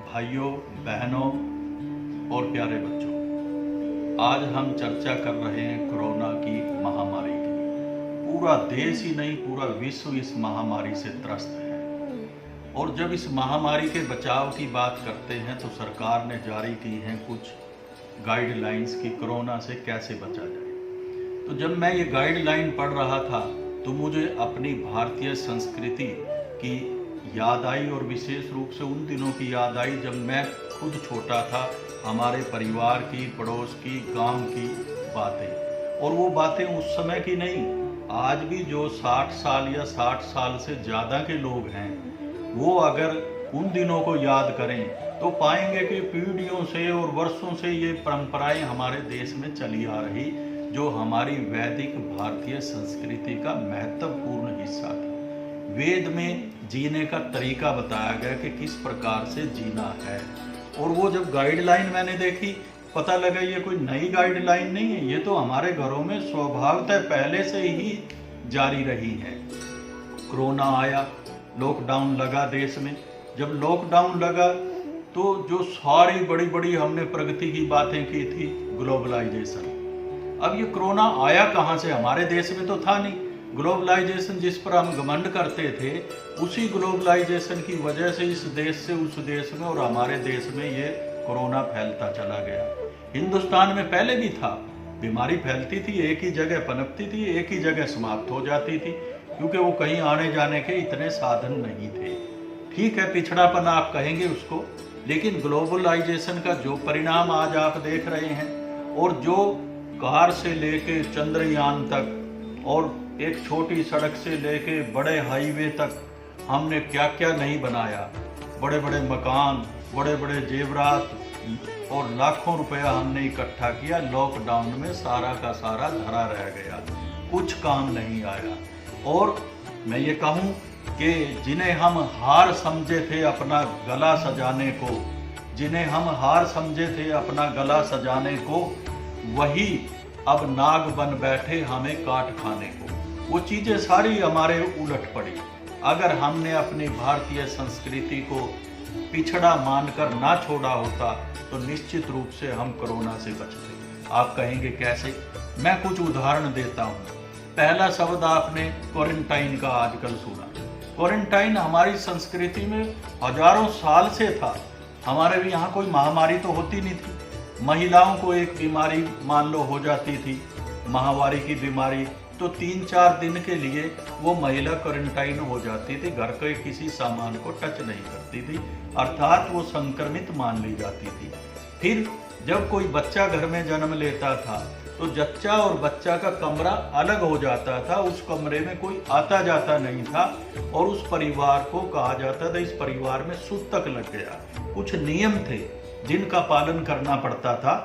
भाइयों, बहनों और प्यारे बच्चों, आज हम चर्चा कर रहे हैं कोरोना की महामारी की। पूरा देश ही नहीं, पूरा विश्व इस महामारी से त्रस्त है। और जब इस महामारी के बचाव की बात करते हैं तो सरकार ने जारी की हैं कुछ गाइडलाइंस कि कोरोना से कैसे बचा जाए। तो जब मैं ये गाइडलाइन पढ़ रहा था तो मुझे अपनी भारतीय संस्कृति की याद आई, और विशेष रूप से उन दिनों की याद आई जब मैं खुद छोटा था। हमारे परिवार की, पड़ोस की, गांव की बातें, और वो बातें उस समय की नहीं, आज भी जो 60 साल या 60 साल से ज़्यादा के लोग हैं वो अगर उन दिनों को याद करें तो पाएंगे कि पीढ़ियों से और वर्षों से ये परंपराएं हमारे देश में चली आ रही, जो हमारी वैदिक भारतीय संस्कृति का महत्वपूर्ण हिस्सा था। वेद में जीने का तरीका बताया गया कि किस प्रकार से जीना है। और वो जब गाइडलाइन मैंने देखी, पता लगा ये कोई नई गाइडलाइन नहीं है, ये तो हमारे घरों में स्वभावतः पहले से ही जारी रही है। कोरोना आया, लॉकडाउन लगा देश में। जब लॉकडाउन लगा तो जो सारी बड़ी बड़ी हमने प्रगति की बातें की थी, ग्लोबलाइजेशन, अब ये कोरोना आया कहाँ से? हमारे देश में तो था नहीं। ग्लोबलाइजेशन जिस पर हम घमंड करते थे, उसी ग्लोबलाइजेशन की वजह से इस देश से उस देश में और हमारे देश में ये कोरोना फैलता चला गया। हिंदुस्तान में पहले भी था, बीमारी फैलती थी, एक ही जगह पनपती थी, एक ही जगह समाप्त हो जाती थी, क्योंकि वो कहीं आने जाने के इतने साधन नहीं थे। ठीक है, पिछड़ापन आप कहेंगे उसको, लेकिन ग्लोबलाइजेशन का जो परिणाम आज आप देख रहे हैं, और जो कार से लेके चंद्रयान तक और एक छोटी सड़क से लेके बड़े हाईवे तक हमने क्या क्या नहीं बनाया, बड़े बड़े मकान, बड़े बड़े जेवरात और लाखों रुपया हमने इकट्ठा किया। लॉकडाउन में सारा का सारा धरा रह गया, कुछ काम नहीं आया। और मैं ये कहूँ कि जिन्हें हम हार समझे थे अपना गला सजाने को, जिन्हें हम हार समझे थे अपना गला सजाने को, वही अब नाग बन बैठे हमें काट खाने को। वो चीज़ें सारी हमारे उलट पड़ी। अगर हमने अपनी भारतीय संस्कृति को पिछड़ा मानकर ना छोड़ा होता तो निश्चित रूप से हम कोरोना से बचते। आप कहेंगे कैसे? मैं कुछ उदाहरण देता हूँ। पहला शब्द आपने क्वारंटाइन का आजकल सुना। क्वारंटाइन हमारी संस्कृति में हजारों साल से था। हमारे भी यहाँ कोई महामारी तो होती नहीं थी। महिलाओं को एक बीमारी मान लो हो जाती थी, माहवारी की बीमारी, तो 3-4 दिन के लिए वो महिला क्वारंटाइन हो जाती थी, घर के किसी सामान को टच नहीं करती थी, अर्थात वो संक्रमित मान ली जाती थी। फिर जब कोई बच्चा घर में जन्म लेता था तो जच्चा और बच्चा का कमरा अलग हो जाता था, उस कमरे में कोई आता जाता नहीं था, और उस परिवार को कहा जाता था इस परिवार में सूतक लग गया। कुछ नियम थे जिनका पालन करना पड़ता था।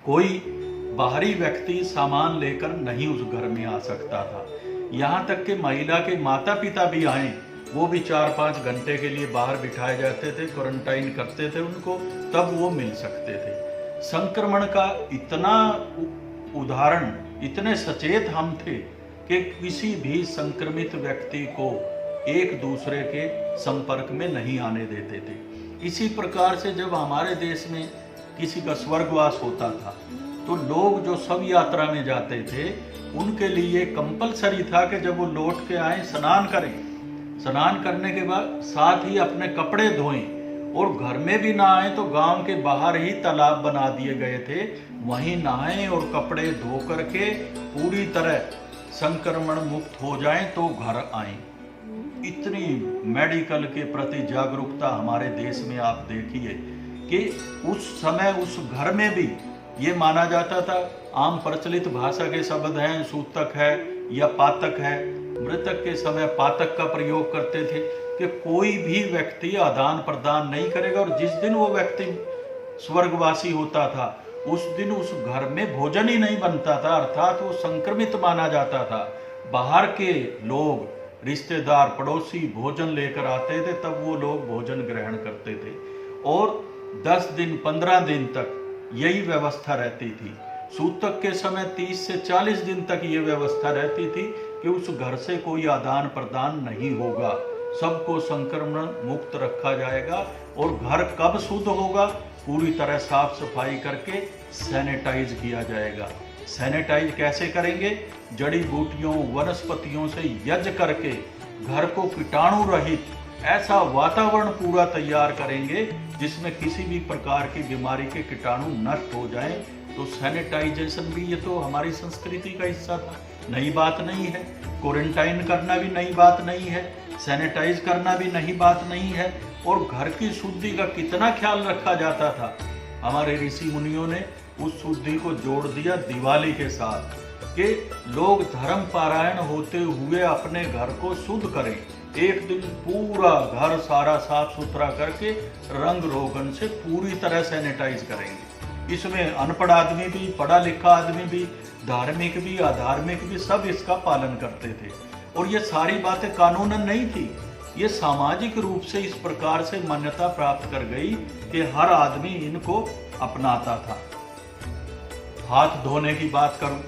कोई बाहरी व्यक्ति सामान लेकर नहीं उस घर में आ सकता था। यहाँ तक कि महिला के माता पिता भी आए, वो भी 4-5 घंटे के लिए बाहर बिठाए जाते थे, क्वारंटाइन करते थे उनको, तब वो मिल सकते थे। संक्रमण का इतना उदाहरण, इतने सचेत हम थे कि किसी भी संक्रमित व्यक्ति को एक दूसरे के संपर्क में नहीं आने देते थे। इसी प्रकार से जब हमारे देश में किसी का स्वर्गवास होता था तो लोग जो सब यात्रा में जाते थे उनके लिए कंपलसरी था कि जब वो लौट के आए स्नान करें। स्नान करने के बाद साथ ही अपने कपड़े धोएं, और घर में भी नहाएं तो गांव के बाहर ही तालाब बना दिए गए थे, वहीं नहाएं और कपड़े धो करके पूरी तरह संक्रमण मुक्त हो जाएं तो घर आएं। इतनी मेडिकल के प्रति जागरूकता हमारे देश में आप देखिए कि उस समय उस घर में भी ये माना जाता था, आम प्रचलित भाषा के शब्द हैं, सूतक है या पातक है, मृतक के समय पातक का प्रयोग करते थे कि कोई भी व्यक्ति आदान प्रदान नहीं करेगा, और जिस दिन वो व्यक्ति स्वर्गवासी होता था उस दिन उस घर में भोजन ही नहीं बनता था, अर्थात वो संक्रमित माना जाता था। बाहर के लोग, रिश्तेदार, पड़ोसी भोजन लेकर आते थे, तब वो लोग भोजन ग्रहण करते थे, और 10 दिन 15 दिन तक यही व्यवस्था रहती थी। सूतक के समय 30 से 40 दिन तक ये व्यवस्था रहती थी कि उस घर से कोई आदान प्रदान नहीं होगा। सबको संक्रमण मुक्त रखा जाएगा। और घर कब शुद्ध होगा? पूरी तरह साफ सफाई करके सैनिटाइज किया जाएगा। सैनिटाइज कैसे करेंगे? जड़ी बूटियों वनस्पतियों से यज्ञ करके घर को कीटाणु रहित ऐसा वातावरण पूरा तैयार करेंगे जिसमें किसी भी प्रकार की बीमारी के कीटाणु नष्ट हो जाएं। तो सैनिटाइजेशन भी ये तो हमारी संस्कृति का हिस्सा था, नई बात नहीं है। क्वारंटाइन करना भी नई बात नहीं है, सैनिटाइज करना भी नई बात नहीं है। और घर की शुद्धि का कितना ख्याल रखा जाता था। हमारे ऋषि मुनियों ने उस शुद्धि को जोड़ दिया दिवाली के साथ कि लोग धर्म पारायण होते हुए अपने घर को शुद्ध करें। एक दिन पूरा घर सारा साफ सुथरा करके रंग रोगन से पूरी तरह सैनिटाइज करेंगे। इसमें अनपढ़ आदमी भी, पढ़ा लिखा आदमी भी, धार्मिक भी, अधार्मिक भी, सब इसका पालन करते थे। और ये सारी बातें कानूनन नहीं थी, ये सामाजिक रूप से इस प्रकार से मान्यता प्राप्त कर गई कि हर आदमी इनको अपनाता था। हाथ धोने की बात करूं,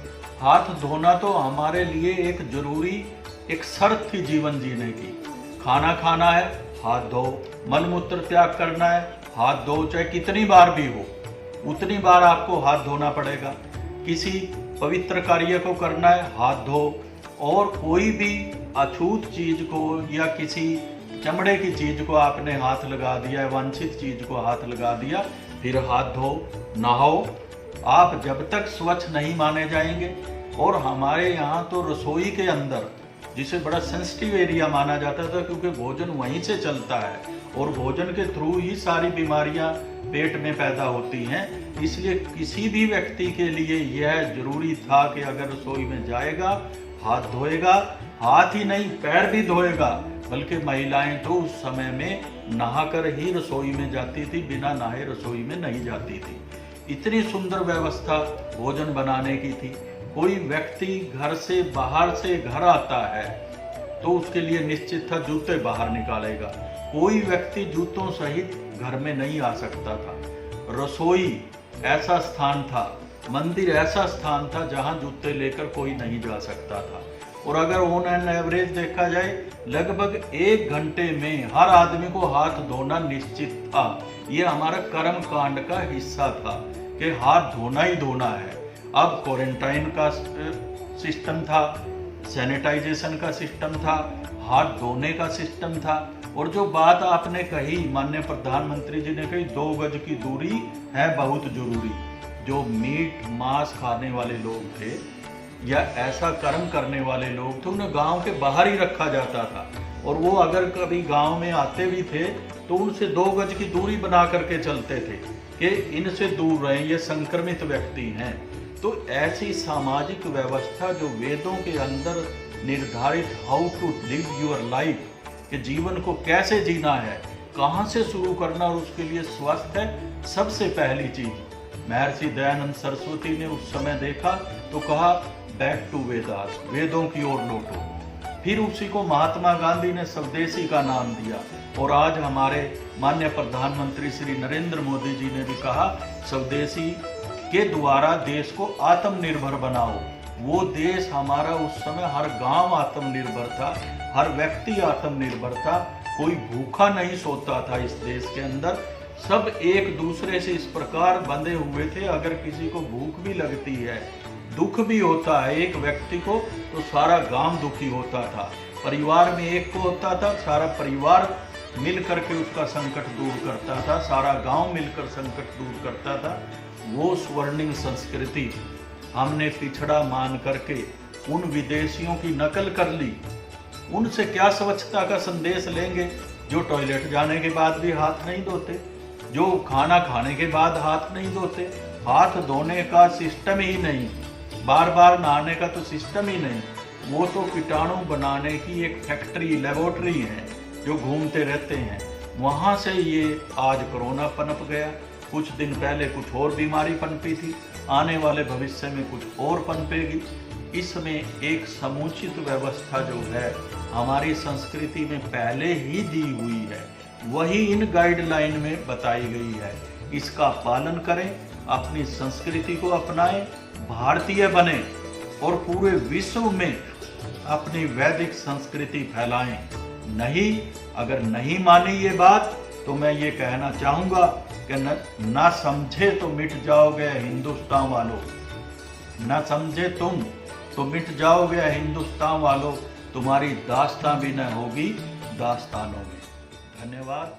हाथ धोना तो हमारे लिए एक जरूरी एक शर्त थी जीवन जीने की। खाना खाना है, हाथ धो। मलमूत्र त्याग करना है, हाथ धो। चाहे कितनी बार भी हो, उतनी बार आपको हाथ धोना पड़ेगा। किसी पवित्र कार्य को करना है, हाथ धो। और कोई भी अछूत चीज को या किसी चमड़े की चीज को आपने हाथ लगा दिया, वांछित चीज को हाथ लगा दिया, फिर हाथ धो, नहाओ। आप जब तक स्वच्छ नहीं माने जाएंगे। और हमारे यहाँ तो रसोई के अंदर, जिसे बड़ा सेंसिटिव एरिया माना जाता था क्योंकि भोजन वहीं से चलता है और भोजन के थ्रू ही सारी बीमारियां पेट में पैदा होती हैं, इसलिए किसी भी व्यक्ति के लिए यह जरूरी था कि अगर रसोई में जाएगा हाथ धोएगा। हाथ ही नहीं, पैर भी धोएगा। बल्कि महिलाएं तो उस समय में नहाकर ही रसोई में जाती थी, बिना नहाए रसोई में नहीं जाती थी। इतनी सुंदर व्यवस्था भोजन बनाने की थी। कोई व्यक्ति घर से बाहर से घर आता है तो उसके लिए निश्चित था जूते बाहर निकालेगा। कोई व्यक्ति जूतों सहित घर में नहीं आ सकता था। रसोई ऐसा स्थान था, मंदिर ऐसा स्थान था जहां जूते लेकर कोई नहीं जा सकता था। और अगर ऑन एन एवरेज देखा जाए, लगभग 1 घंटे में हर आदमी को हाथ धोना निश्चित था। यह हमारा कर्म कांड का हिस्सा था कि हाथ धोना ही धोना है। अब क्वारंटाइन का सिस्टम था, सैनिटाइजेशन का सिस्टम था, हाथ धोने का सिस्टम था। और जो बात आपने कही, माननीय प्रधानमंत्री जी ने कही, 2 गज की दूरी है बहुत जरूरी। जो मीट मांस खाने वाले लोग थे या ऐसा कर्म करने वाले लोग थे, उन्हें गांव के बाहर ही रखा जाता था। और वो अगर कभी गांव में आते भी थे तो उनसे 2 गज की दूरी बना करके चलते थे कि इनसे दूर रहें, ये संक्रमित व्यक्ति हैं। तो ऐसी सामाजिक व्यवस्था जो वेदों के अंदर निर्धारित how to live your life, कि जीवन को कैसे जीना है, कहाँ से शुरू करना और उसके लिए स्वास्थ्य है सबसे पहली चीज। महर्षि दयानंद सरस्वती ने उस समय देखा तो कहा बैक टू वेदास, वेदों की ओर लौटो। फिर उसी को महात्मा गांधी ने स्वदेशी का नाम दिया। और आज हमारे माननीय प्रधानमंत्री श्री नरेंद्र मोदी जी ने भी कहा स्वदेशी के द्वारा देश को आत्मनिर्भर बनाओ। वो देश हमारा उस समय हर गांव आत्मनिर्भर था, हर व्यक्ति आत्मनिर्भर था। कोई भूखा नहीं सोता था इस देश के अंदर। सब एक दूसरे से इस प्रकार बंधे हुए थे, अगर किसी को भूख भी लगती है, दुख भी होता है एक व्यक्ति को, तो सारा गांव दुखी होता था। परिवार में एक को होता था, सारा परिवार मिल करके उसका संकट दूर करता था, सारा गांव मिलकर संकट दूर करता था। वो स्वर्णिम संस्कृति हमने पिछड़ा मान करके उन विदेशियों की नकल कर ली। उनसे क्या स्वच्छता का संदेश लेंगे जो टॉयलेट जाने के बाद भी हाथ नहीं धोते, जो खाना खाने के बाद हाथ नहीं धोते। हाथ धोने का सिस्टम ही नहीं, बार बार नहाने का तो सिस्टम ही नहीं। वो तो कीटाणु बनाने की एक फैक्ट्री, लेबोरेटरी है जो घूमते रहते हैं। वहाँ से ये आज कोरोना पनप गया। कुछ दिन पहले कुछ और बीमारी पनपी थी, आने वाले भविष्य में कुछ और पनपेगी। इसमें एक समुचित व्यवस्था जो है हमारी संस्कृति में पहले ही दी हुई है, वही इन गाइडलाइन में बताई गई है। इसका पालन करें, अपनी संस्कृति को अपनाएं, भारतीय बने और पूरे विश्व में अपनी वैदिक संस्कृति फैलाएं। नहीं, अगर नहीं मानी ये बात तो मैं ये कहना चाहूँगा कि ना समझे तो मिट जाओगे हिंदुस्तान वालों, ना समझे तुम तो मिट जाओगे हिंदुस्तान वालों, तुम्हारी दास्तां भी न होगी दास्तानों में। धन्यवाद।